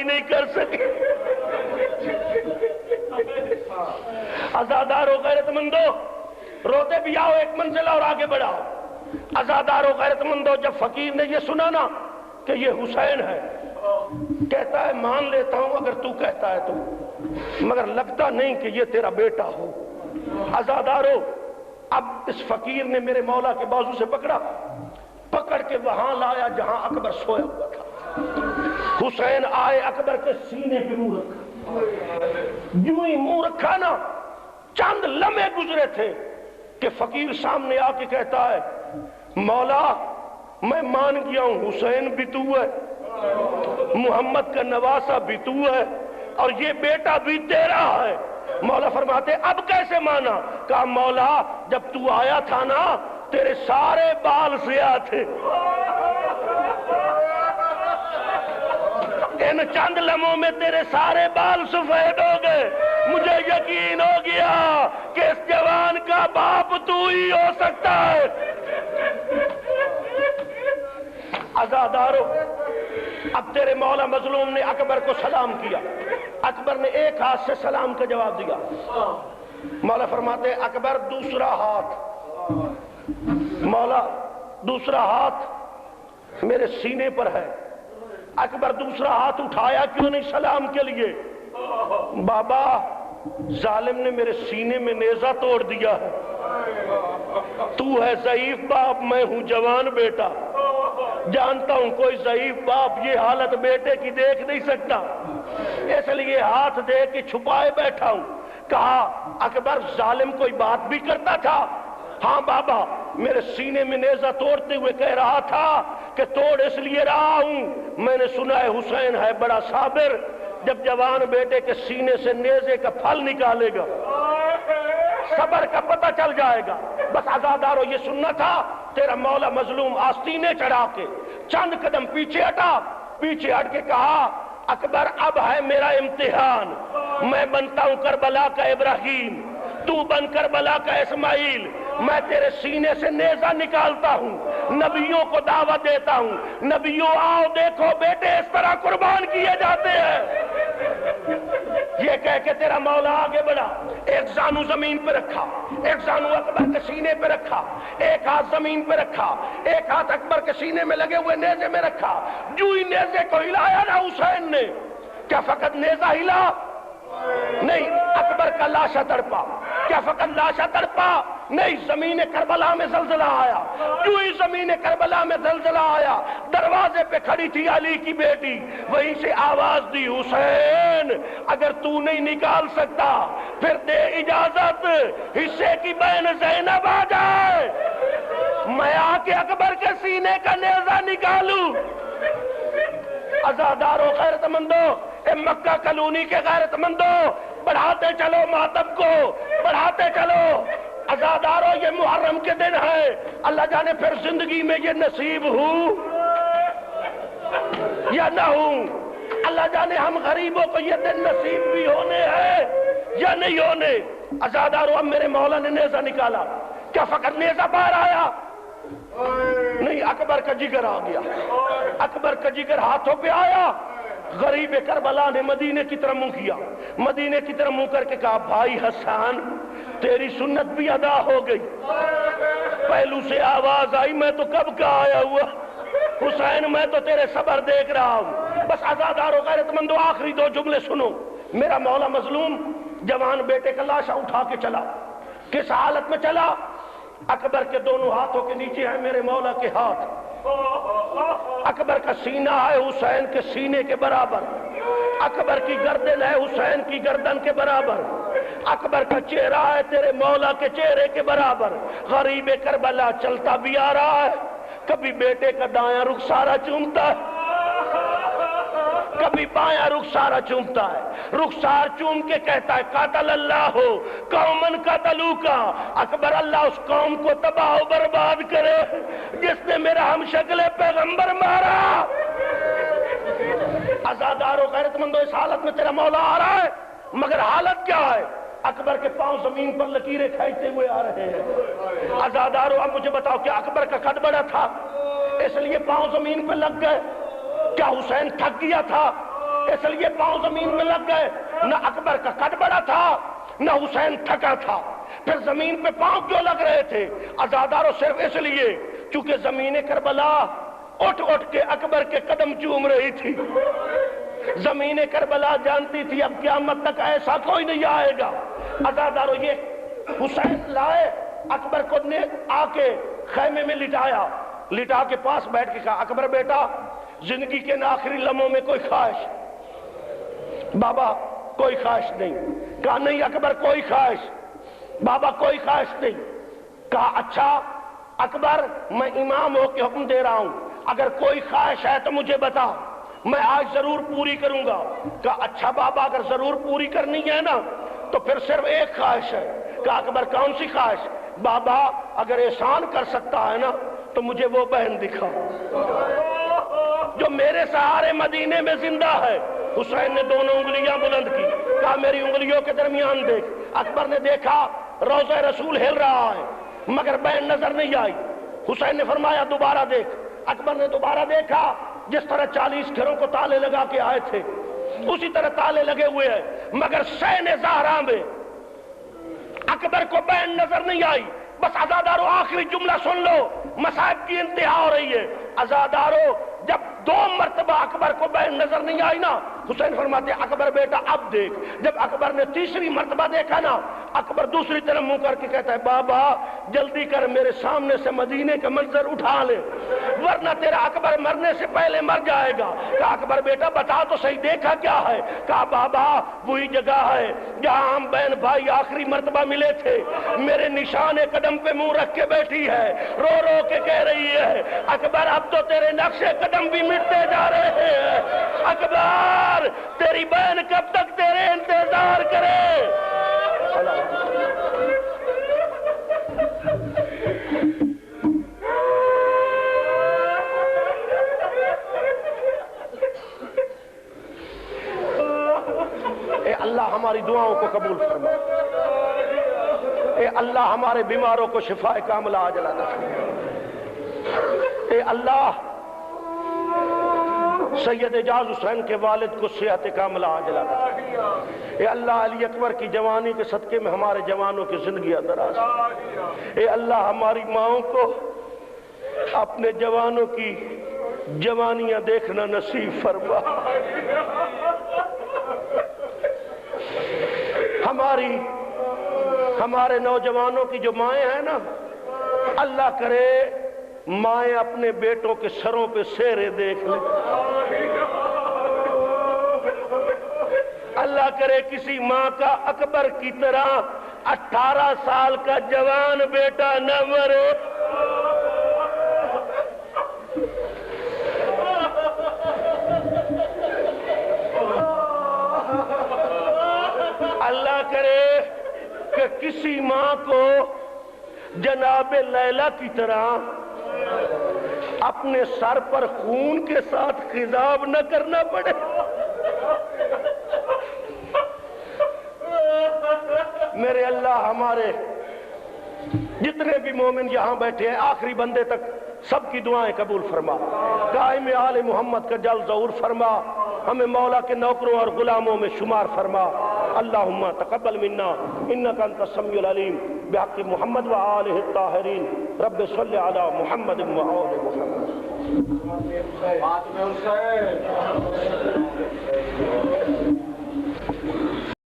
ہی نہیں کر سکے۔ عزادارو غیرت مندو، روتے بھی آؤ، ایک منزل اور آگے بڑھاؤ۔ عزادارو غیرت مندو، جب فقیر نے یہ سنا نا کہ یہ حسین ہے، کہتا ہے مان لیتا ہوں اگر تو کہتا ہے تو، مگر لگتا نہیں کہ یہ تیرا بیٹا ہو۔ عزادارو، اب اس فقیر نے میرے مولا کے بازو سے پکڑا، پکڑ کے وہاں لایا جہاں اکبر سویا ہوا تھا۔ حسین آئے، اکبر کے سینے پہ منہ رکھا، یوں ہی منہ رکھا نا، چند لمحے گزرے تھے کہ فقیر سامنے آ کے کہتا ہے مولا میں مان گیا ہوں، حسین بھی تو ہے، محمد کا نواسہ بھی تو ہے، اور یہ بیٹا بھی تیرا ہے۔ مولا فرماتے اب کیسے مانا؟ کہا مولا جب تو آیا تھا نا تیرے سارے بال سیاہ تھے، ان چند لمحوں میں تیرے سارے بال سفید ہو گئے، مجھے یقین ہو گیا کہ اس جوان کا باپ تو ہی ہو سکتا ہے۔ عزادارو، اب تیرے مولا مظلوم نے اکبر کو سلام کیا، اکبر نے ایک ہاتھ سے سلام کا جواب دیا۔ مولا فرماتے اکبر دوسرا ہاتھ، مولا دوسرا ہاتھ میرے سینے پر ہے۔ اکبر دوسرا ہاتھ اٹھایا کیوں نہیں سلام کے لیے؟ بابا ظالم نے میرے سینے میں نیزہ توڑ دیا ہے، تو ہے ضعیف باپ، میں ہوں جوان بیٹا، جانتا ہوں کوئی ضعیف باپ یہ حالت بیٹے کی دیکھ نہیں سکتا، اس لیے ہاتھ دے کے چھپائے بیٹھا ہوں۔ کہا اکبر ظالم کوئی بات بھی کرتا تھا؟ ہاں بابا، میرے سینے میں نیزہ توڑتے ہوئے کہہ رہا تھا کہ توڑ اس لیے رہا ہوں، میں نے سنا ہے حسین ہے بڑا صابر، جب جوان بیٹے کے سینے سے نیزے کا پھل نکالے گا صبر کا پتہ چل جائے گا۔ بس عزادارو یہ سننا تھا، تیرا مولا مظلوم آستینے چڑھا کے چند قدم پیچھے ہٹا، پیچھے ہٹ کے کہا اکبر اب ہے میرا امتحان، میں بنتا ہوں کربلا کا ابراہیم، تو بن کربلا کا اسماعیل، میں تیرے سینے سے نیزہ نکالتا ہوں، نبیوں کو دعوت دیتا ہوں، نبیوں آؤ دیکھو بیٹے اس طرح قربان کیے جاتے ہیں۔ یہ کہہ کے تیرا مولا آگے بڑھا، ایک زانو زمین پہ رکھا، ایک زانو اکبر کے سینے پہ رکھا، ایک ہاتھ زمین پہ رکھا، ایک ہاتھ اکبر کے سینے میں لگے ہوئے نیزے میں رکھا۔ جو ہی نیزے کو ہلایا نا حسین نے، کیا فقط نیزہ ہلا؟ نہیں، اکبر کا لاشا تڑپا۔ کیا فقط لاشا تڑپا؟ نہیں، زمین کربلا میں زلزلہ آیا۔ جو ہی زمین کربلا میں زلزلہ آیا، دروازے پہ کھڑی تھی علی کی بیٹی، وہیں سے آواز دی حسین اگر تو نہیں نکال سکتا پھر دے اجازت حصے کی بہن زینب آ جائے، میں آ کے اکبر کے سینے کا نیزہ نکالوں۔ عزادارو غیرت مندو، اے مکہ کلونی کے غیرت مندو، بڑھاتے چلو ماتم کو، بڑھاتے چلو۔ عزادارو یہ محرم کے دن ہے، اللہ جانے پھر زندگی میں یہ نصیب ہوں یا نہ ہوں، اللہ جانے ہم غریبوں کو یہ دن نصیب بھی ہونے ہیں یا نہیں ہونے۔ عزادارو اب میرے مولا نے نیزہ نکالا، کیا فقط نیزہ باہر آیا؟ نہیں، اکبر کا جگر آ گیا، اکبر کا جگر ہاتھوں پہ آیا۔ غریب کربلا نے مدینے کی طرف منہ کیا، مدینے کی طرف منہ کر کے کہا بھائی حسان تیری سنت بھی ادا ہو گئی۔ پہلو سے آواز آئی میں تو کب کا آیا ہوا، حسین میں تو تیرے صبر دیکھ رہا ہوں۔ بس عزادارو غیرت مندو آخری دو جملے سنو۔ میرا مولا مظلوم جوان بیٹے کا لاشا اٹھا کے چلا، کس حالت میں چلا؟ اکبر کے دونوں ہاتھوں کے نیچے ہیں میرے مولا کے ہاتھ، اکبر کا سینہ ہے حسین کے سینے کے برابر، اکبر کی گردن ہے حسین کی گردن کے برابر، اکبر کا چہرہ ہے تیرے مولا کے چہرے کے برابر۔ غریب کربلا چلتا بھی آ رہا ہے، کبھی بیٹے کا دایاں رخسارہ چومتا ہے، کبھی بایاں رخسارہ چومتا ہے، رخسار چوم کے کہتا ہے قاتل اللہ قومن قتلوکا، اکبر اللہ اس قوم کو تباہ و برباد کرے جس نے میرا ہم شکل پیغمبر مارا۔ عزادارو غیرت مندو اس حالت میں تیرا مولا آ رہا ہے، مگر حالت کیا ہے؟ اکبر کے پاؤں زمین پر لکیریں کھینچتے ہوئے آ رہے ہیں۔ عزادارو اب مجھے بتاؤ کہ اکبر کا قد بڑا تھا اس لیے پاؤں زمین پر لگ گئے؟ کیا حسین تھک گیا تھا؟ اس لیے پاؤں زمین میں لگ گئے. نہ اکبر کا قد بڑا تھا نہ حسین تھکا تھا. پھر زمین پہ پاؤں کیوں لگ رہے تھے؟ عزادارو صرف اس لیے چونکہ زمین کربلا اٹھ اٹھ کے اکبر کے قدم چوم رہی تھی. زمین کربلا جانتی تھی اب قیامت تک ایسا کوئی نہیں آئے گا. عزادارو یہ حسین لائے, اکبر کو نے آ کے خیمے میں لٹایا, لٹا کے پاس بیٹھ کے کہا اکبر بیٹا زندگی کے آخری لمحوں میں کوئی خواہش؟ بابا کوئی خواہش نہیں. کہا نہیں اکبر کوئی خواہش. بابا کوئی خواہش نہیں. کہا اچھا اکبر میں امام ہو کے حکم دے رہا ہوں, اگر کوئی خواہش ہے تو مجھے بتا, میں آج ضرور پوری کروں گا. کہا اچھا بابا اگر ضرور پوری کرنی ہے نا تو پھر صرف ایک خواہش ہے. کہا اکبر کون سی خواہش؟ بابا اگر احسان کر سکتا ہے نا تو مجھے وہ بہن دکھا جو میرے سہارے مدینے میں زندہ ہے. حسین نے دونوں انگلیاں بلند کی, کہا میری انگلیوں کے درمیان دیکھ. اکبر نے دیکھا روضہ رسول ہل رہا ہے مگر بہن نظر نہیں آئی. حسین نے فرمایا دوبارہ دیکھ. اکبر نے دوبارہ دیکھا, جس طرح 40 گھروں کو تالے لگا کے آئے تھے اسی طرح تالے لگے ہوئے ہیں, مگر سین زہرا میں اکبر کو بہن نظر نہیں آئی. بس عزادارو آخری جملہ سن لو, مصائب کی انتہا ہو رہی ہے. عزادارو جب 2 مرتبہ اکبر کو بہن نظر نہیں آئی نا, حسین فرماتے اکبر بیٹا اب دیکھ. جب اکبر نے تیسری مرتبہ دیکھا نا, اکبر دوسری طرف منہ کر کے کہتا ہے بابا جلدی کر میرے سامنے سے مدینے کا منظر اٹھا لے ورنہ تیرا اکبر مرنے سے پہلے مر جائے گا. کہا اکبر بیٹا بتا تو صحیح دیکھا کیا ہے؟ کہا بابا وہی جگہ ہے جہاں ہم بہن بھائی آخری مرتبہ ملے تھے. میرے نشان قدم پہ منہ رکھ کے بیٹھی ہے, رو رو کے کہہ رہی ہے اکبر اب تو تیرے نقش قدم بھی مٹتے جا رہے ہیں. اکبر تیری بہن کب تک تیرے انتظار کرے؟ اے اللہ ہماری دعاؤں کو قبول فرما, اے اللہ ہمارے بیماروں کو شفاء کاملہ عاجلہ عطا فرما. اے اللہ سید اعجاز حسین کے والد کو صحت کاملہ عاجلہ عطا فرما. اے اللہ علی اکبر کی جوانی کے صدقے میں ہمارے جوانوں کی زندگی دراز. اے اللہ ہماری ماؤں کو اپنے جوانوں کی جوانیاں دیکھنا نصیب فرما. ہمارے نوجوانوں کی جو مائیں ہیں نا, اللہ کرے مائیں اپنے بیٹوں کے سروں پہ سیرے دیکھ لیں. اللہ کرے کسی ماں کا اکبر کی طرح 18 سال کا جوان بیٹا نہ مرے. اللہ کرے کہ کسی ماں کو جناب لیلا کی طرح اپنے سر پر خون کے ساتھ خضاب نہ کرنا پڑے. میرے اللہ ہمارے جتنے بھی مومن یہاں بیٹھے ہیں آخری بندے تک سب کی دعائیں قبول فرما. قائم آل محمد کا جل ظہور فرما, ہمیں مولا کے نوکروں اور غلاموں میں شمار فرما. اللہم تقبل منا انکا انت السمیع العلیم بحق محمد و آلہ الطاہرین. رب صلی علی محمد و آل محمد.